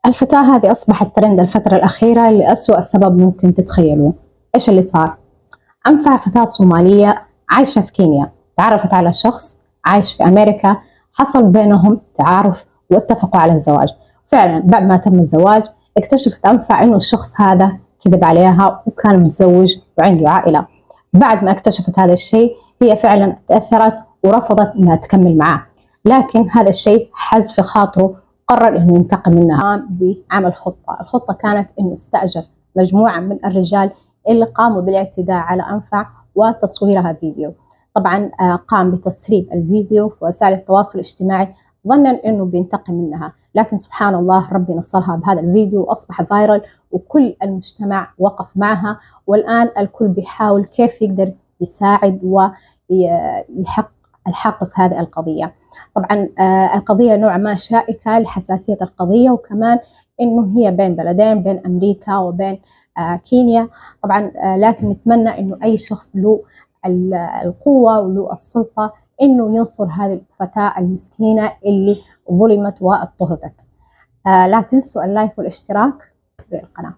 الفتاة هذه أصبحت ترند الفترة الأخيرة لأسوأ سبب ممكن تتخيلوه. إيش اللي صار؟ أنفع فتاة صومالية عايشة في كينيا تعرفت على شخص عايش في أمريكا، حصل بينهم تعارف واتفقوا على الزواج. فعلا بعد ما تم الزواج اكتشفت أنفع إنه الشخص هذا كذب عليها وكان متزوج وعنده عائلة. بعد ما اكتشفت هذا الشيء هي فعلا تأثرت ورفضت إنها تكمل معه، لكن هذا الشيء حز في خاطره، قرر إنه ينتقم منها. قام بعمل الخطة كانت إنه استأجر مجموعة من الرجال اللي قاموا بالاعتداء على أنفع وتصويرها فيديو. طبعا قام بتسريب الفيديو في وسائل التواصل الاجتماعي ظنا إنه بينتقم منها، لكن سبحان الله ربي نصرها بهذا الفيديو وأصبح فايرل وكل المجتمع وقف معها، والآن الكل بيحاول كيف يقدر يساعد ويحق الحق في هذه القضية. طبعا القضية نوعا ما شائكة لحساسية القضية، وكمان إنه هي بين بلدين، بين أمريكا وبين كينيا. طبعا لكن نتمنى إنه أي شخص له القوة وله السلطة إنه ينصر هذه الفتاة المسكينة اللي ظلمت واضطهدت. لا تنسوا اللايك والاشتراك بالقناة.